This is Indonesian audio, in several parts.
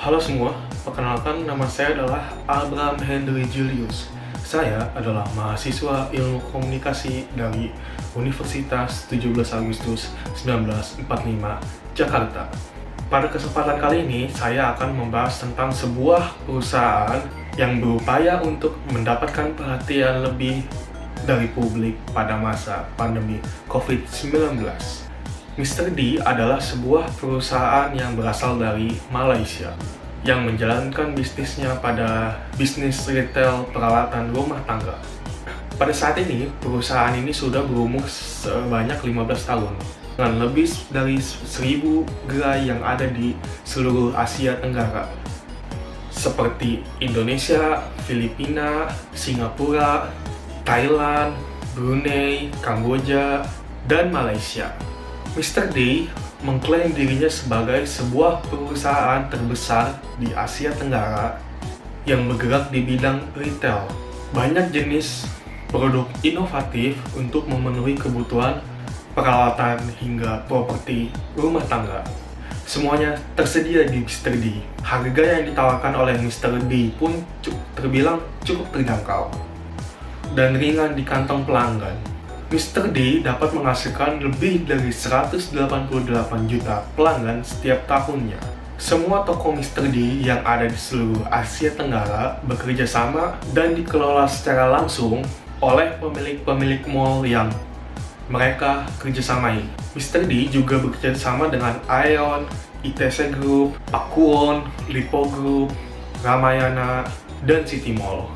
Halo semua, perkenalkan nama saya adalah Abraham Henry Julius. Saya adalah mahasiswa ilmu komunikasi dari Universitas 17 Agustus 1945, Jakarta. Pada kesempatan kali ini, saya akan membahas tentang sebuah perusahaan yang berupaya untuk mendapatkan perhatian lebih dari publik pada masa pandemi COVID-19. Mr. D adalah sebuah perusahaan yang berasal dari Malaysia yang menjalankan bisnisnya pada bisnis retail peralatan rumah tangga. Pada saat ini, perusahaan ini sudah berumur sebanyak 15 tahun dengan lebih dari 1.000 gerai yang ada di seluruh Asia Tenggara seperti Indonesia, Filipina, Singapura, Thailand, Brunei, Kamboja, dan Malaysia. Mr. D mengklaim dirinya sebagai sebuah perusahaan terbesar di Asia Tenggara yang bergerak di bidang retail. Banyak jenis produk inovatif untuk memenuhi kebutuhan peralatan hingga properti rumah tangga. Semuanya tersedia di Mr. D. Harga yang ditawarkan oleh Mr. D pun terbilang cukup terjangkau dan ringan di kantong pelanggan. Mr. D dapat menghasilkan lebih dari 188 juta pelanggan setiap tahunnya. Semua toko Mr. D yang ada di seluruh Asia Tenggara bekerja sama dan dikelola secara langsung oleh pemilik-pemilik mall yang mereka kerjasamai. Mr. D juga bekerja sama dengan Aeon, ITC Group, Akuon, Lippo Group, Ramayana, dan City Mall.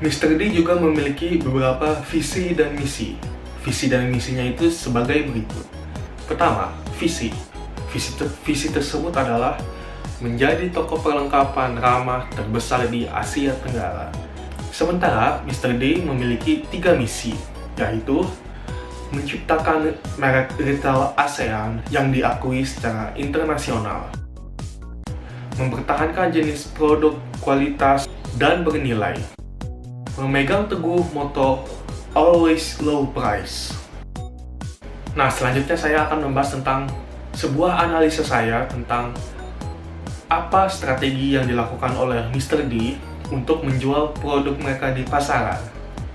Mr. D juga memiliki beberapa visi dan misi. Visi dan misinya itu sebagai berikut. Pertama, visi. Visi tersebut adalah menjadi toko perlengkapan ramah terbesar di Asia Tenggara. Sementara Mr. D memiliki 3 misi, yaitu menciptakan merek retail ASEAN yang diakui secara internasional, mempertahankan jenis produk kualitas dan bernilai, memegang teguh moto always low price. Nah, selanjutnya saya akan membahas tentang sebuah analisa saya tentang apa strategi yang dilakukan oleh Mr. D untuk menjual produk mereka di pasaran.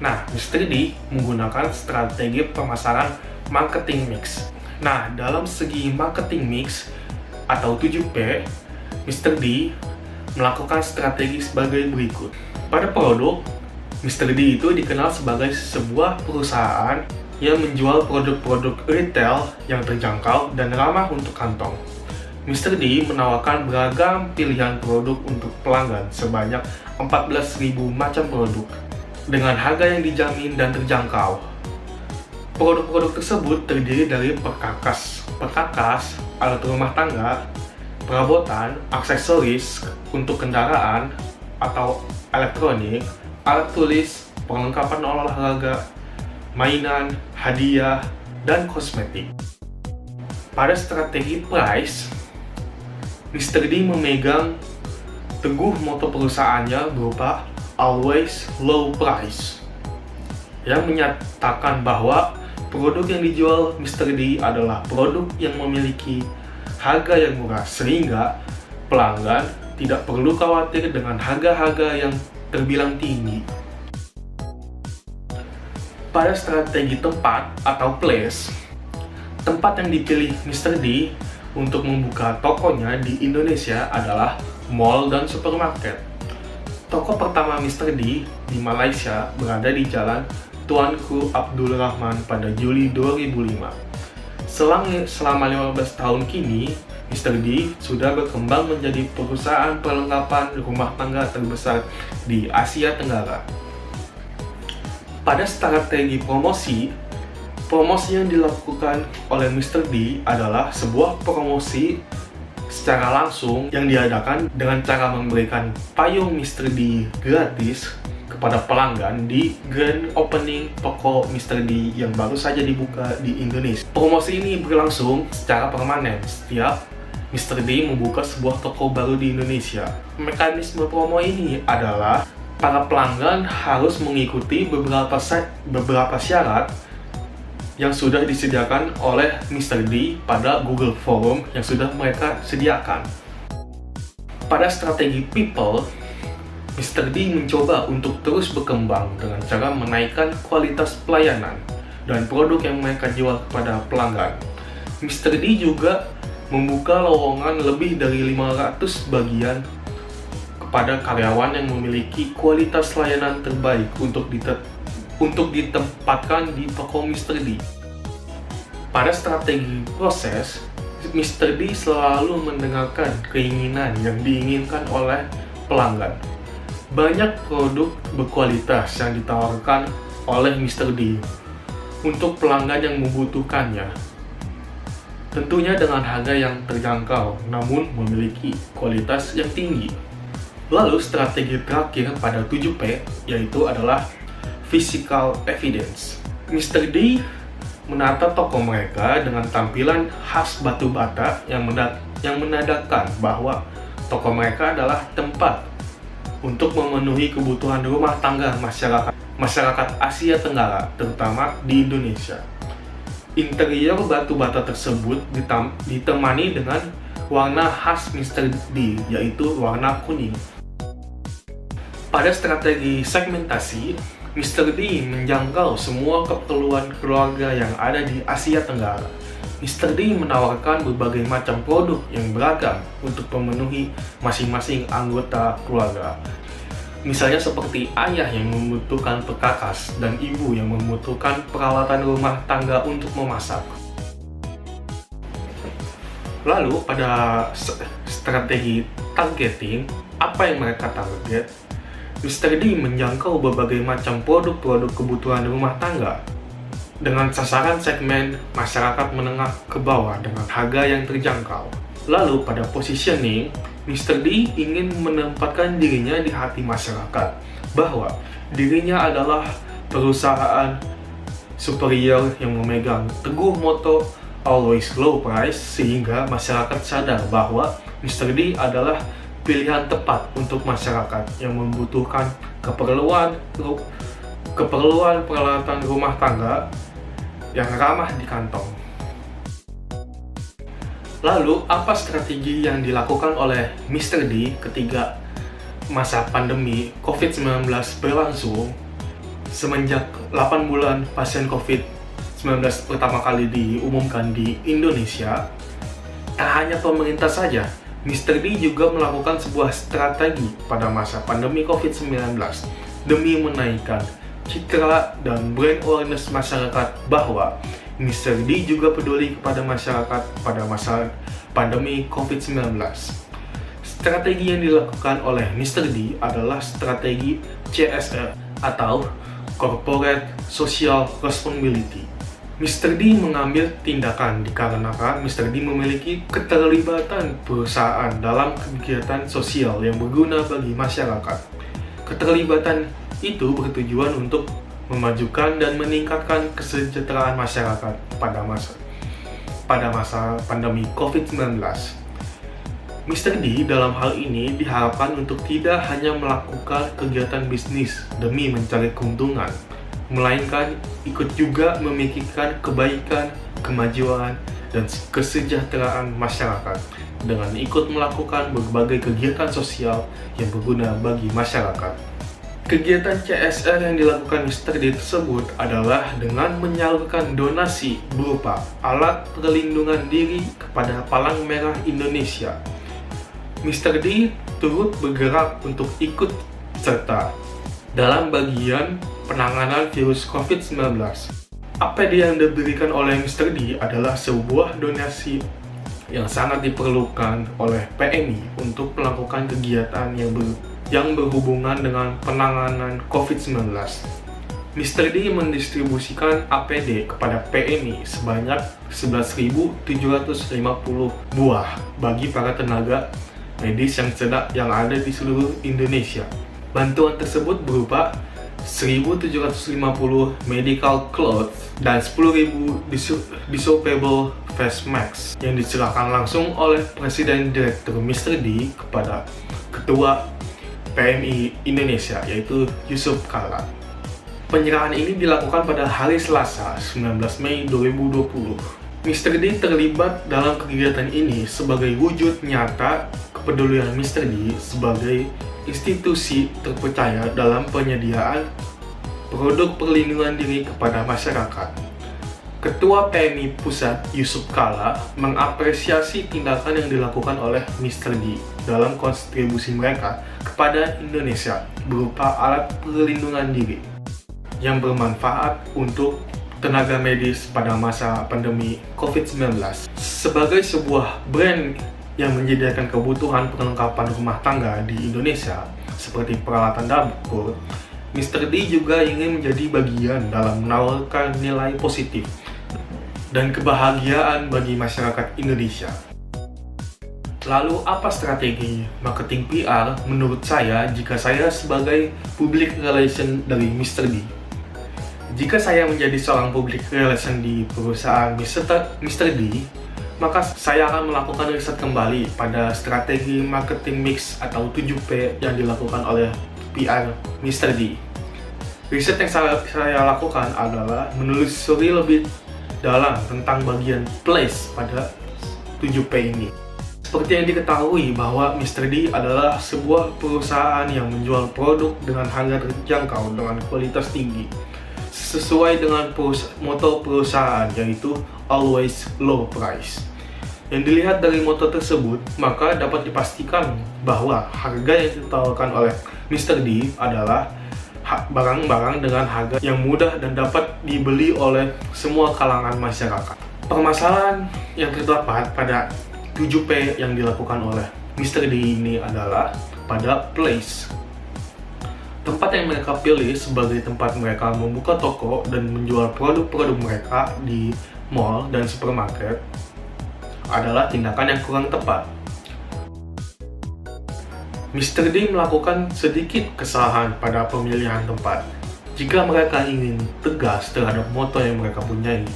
Nah, Mr. D menggunakan strategi pemasaran marketing mix. Nah, dalam segi marketing mix atau 7P, Mr. D melakukan strategi sebagai berikut. Pada produk, Mr. D itu dikenal sebagai sebuah perusahaan yang menjual produk-produk retail yang terjangkau dan ramah untuk kantong. Mr. D menawarkan beragam pilihan produk untuk pelanggan sebanyak 14.000 macam produk dengan harga yang dijamin dan terjangkau. Produk-produk tersebut terdiri dari perkakas, alat rumah tangga, perabotan, aksesoris untuk kendaraan atau elektronik, alat tulis, perlengkapan olahraga, mainan, hadiah, dan kosmetik. Pada strategi price, Mr. D memegang teguh moto perusahaannya berupa always low price, yang menyatakan bahwa produk yang dijual Mr. D adalah produk yang memiliki harga yang murah, sehingga pelanggan tidak perlu khawatir dengan harga-harga yang terbilang tinggi. Pada strategi tempat atau place, tempat yang dipilih Mr. D untuk membuka tokonya di Indonesia adalah mall dan supermarket. Toko pertama Mr. D di Malaysia berada di Jalan Tuanku Abdul Rahman pada Juli 2005. Selama 15 tahun kini, Mr. D sudah berkembang menjadi perusahaan perlengkapan rumah tangga terbesar di Asia Tenggara. Pada strategi promosi yang dilakukan oleh Mr. D adalah sebuah promosi secara langsung yang diadakan dengan cara memberikan payung Mr. D gratis kepada pelanggan di grand opening toko Mr. D yang baru saja dibuka di Indonesia. Promosi ini berlangsung secara permanen setiap Mr. D membuka sebuah toko baru di Indonesia. Mekanisme promo ini adalah para pelanggan harus mengikuti beberapa syarat yang sudah disediakan oleh Mr. D pada Google Forum yang sudah mereka sediakan. Pada strategi people, Mr. D mencoba untuk terus berkembang dengan cara menaikkan kualitas pelayanan dan produk yang mereka jual kepada pelanggan. Mr. D juga membuka lowongan lebih dari 500 bagian kepada karyawan yang memiliki kualitas layanan terbaik untuk ditempatkan di toko Mr. D. Pada strategi proses, Mr. D selalu mendengarkan keinginan yang diinginkan oleh pelanggan. Banyak produk berkualitas yang ditawarkan oleh Mr. D untuk pelanggan yang membutuhkannya. Tentunya dengan harga yang terjangkau, namun memiliki kualitas yang tinggi. Lalu strategi terakhir pada 7P yaitu adalah physical evidence. Mr. D menata toko mereka dengan tampilan khas batu bata yang menandakan bahwa toko mereka adalah tempat untuk memenuhi kebutuhan rumah tangga masyarakat Asia Tenggara, terutama di Indonesia. Interior batu bata tersebut ditemani dengan warna khas Mr. D, yaitu warna kuning. Pada strategi segmentasi, Mr. D menjangkau semua keperluan keluarga yang ada di Asia Tenggara. Mr. D menawarkan berbagai macam produk yang beragam untuk memenuhi masing-masing anggota keluarga. Misalnya seperti ayah yang membutuhkan perkakas dan ibu yang membutuhkan peralatan rumah tangga untuk memasak. Lalu pada strategi targeting, apa yang mereka target? Mr. D menjangkau berbagai macam produk-produk kebutuhan rumah tangga dengan sasaran segmen masyarakat menengah ke bawah dengan harga yang terjangkau. Lalu pada positioning, Mr. D ingin menempatkan dirinya di hati masyarakat bahwa dirinya adalah perusahaan superior yang memegang teguh moto always low price, sehingga masyarakat sadar bahwa Mr. D adalah pilihan tepat untuk masyarakat yang membutuhkan keperluan peralatan rumah tangga yang ramah di kantong. Lalu, apa strategi yang dilakukan oleh Mr. D ketika masa pandemi COVID-19 berlangsung? Semenjak 8 bulan pasien COVID-19 pertama kali diumumkan di Indonesia, tak hanya pemerintah saja, Mr. D juga melakukan sebuah strategi pada masa pandemi COVID-19 demi menaikkan citra dan brand awareness masyarakat bahwa Mr. D juga peduli kepada masyarakat pada masa pandemi COVID-19. Strategi yang dilakukan oleh Mr. D adalah strategi CSR atau Corporate Social Responsibility. Mr. D mengambil tindakan dikarenakan Mr. D memiliki keterlibatan perusahaan dalam kegiatan sosial yang berguna bagi masyarakat. Keterlibatan itu bertujuan untuk memajukan dan meningkatkan kesejahteraan masyarakat pada masa pandemi COVID-19. Mr. D dalam hal ini diharapkan untuk tidak hanya melakukan kegiatan bisnis demi mencari keuntungan, melainkan ikut juga memikirkan kebaikan, kemajuan, dan kesejahteraan masyarakat dengan ikut melakukan berbagai kegiatan sosial yang berguna bagi masyarakat. Kegiatan CSR yang dilakukan Mr. D tersebut adalah dengan menyalurkan donasi berupa alat perlindungan diri kepada Palang Merah Indonesia. Mr. D turut bergerak untuk ikut serta dalam bagian penanganan virus COVID-19. APD yang diberikan oleh Mr. D adalah sebuah donasi yang sangat diperlukan oleh PMI untuk melakukan kegiatan yang berhubungan dengan penanganan COVID-19. Mr. D mendistribusikan APD kepada PMI sebanyak 11.750 buah bagi para tenaga medis yang ada di seluruh Indonesia. Bantuan tersebut berupa 1.750 medical clothes dan 10.000 disposable face mask yang diserahkan langsung oleh Presiden Direktur Mr. D kepada Ketua PMI Indonesia, yaitu Yusuf Kala. Penyerahan ini dilakukan pada hari Selasa, 19 Mei 2020. Mr. D terlibat dalam kegiatan ini sebagai wujud nyata kepedulian Mr. D sebagai institusi terpercaya dalam penyediaan produk perlindungan diri kepada masyarakat. Ketua PMI Pusat Yusuf Kala mengapresiasi tindakan yang dilakukan oleh Mr. D dalam kontribusi mereka kepada Indonesia berupa alat perlindungan diri yang bermanfaat untuk tenaga medis pada masa pandemi COVID-19. Sebagai sebuah brand yang menyediakan kebutuhan perlengkapan rumah tangga di Indonesia seperti peralatan dapur, Mr. D juga ingin menjadi bagian dalam menawarkan nilai positif dan kebahagiaan bagi masyarakat Indonesia. Lalu apa strategi marketing PR menurut saya jika saya sebagai public relation dari Mr. D? Jika saya menjadi seorang public relation di perusahaan Mr. D, maka saya akan melakukan riset kembali pada strategi marketing mix atau 7P yang dilakukan oleh PR Mr. D. Riset yang saya lakukan adalah menelusuri lebih dalam tentang bagian place pada 7P ini. Seperti yang diketahui bahwa Mr. D adalah sebuah perusahaan yang menjual produk dengan harga terjangkau dengan kualitas tinggi, sesuai dengan moto perusahaan, yaitu always low price. Yang dilihat dari moto tersebut, maka dapat dipastikan bahwa harga yang ditawarkan oleh Mr. D adalah barang-barang dengan harga yang mudah dan dapat dibeli oleh semua kalangan masyarakat. Permasalahan yang terdapat pada 7P yang dilakukan oleh Mr. D ini adalah pada place. Tempat yang mereka pilih sebagai tempat mereka membuka toko dan menjual produk-produk mereka di mall dan supermarket adalah tindakan yang kurang tepat. Mr. D melakukan sedikit kesalahan pada pemilihan tempat. Jika mereka ingin tegas terhadap moto yang mereka punyai,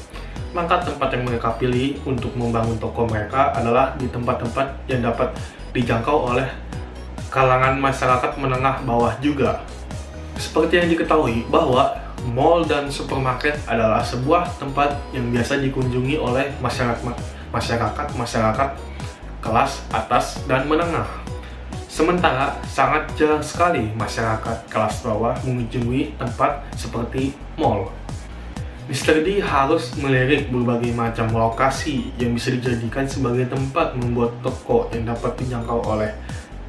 maka tempat yang mereka pilih untuk membangun toko mereka adalah di tempat-tempat yang dapat dijangkau oleh kalangan masyarakat menengah bawah juga. Seperti yang diketahui bahwa mall dan supermarket adalah sebuah tempat yang biasa dikunjungi oleh masyarakat kelas atas dan menengah. Sementara sangat jarang sekali masyarakat kelas bawah mengunjungi tempat seperti mall. Mr. D harus melirik berbagai macam lokasi yang bisa dijadikan sebagai tempat membuat toko yang dapat dijangkau oleh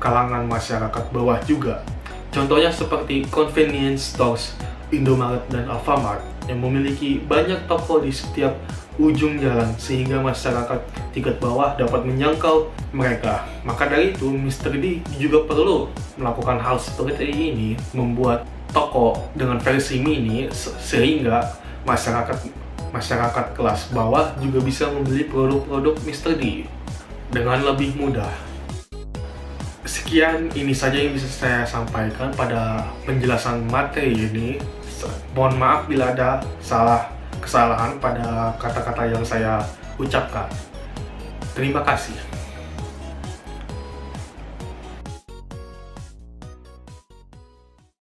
kalangan masyarakat bawah juga. Contohnya seperti convenience stores Indomaret dan Alfamart yang memiliki banyak toko di setiap ujung jalan sehingga masyarakat tingkat bawah dapat menjangkau mereka. Maka dari itu, Mr. D juga perlu melakukan hal seperti ini, membuat toko dengan versi mini sehingga masyarakat kelas bawah juga bisa membeli produk-produk Mr. D dengan lebih mudah. Sekian ini saja yang bisa saya sampaikan pada penjelasan materi ini. Mohon maaf bila ada kesalahan pada kata-kata yang saya ucapkan. Terima kasih.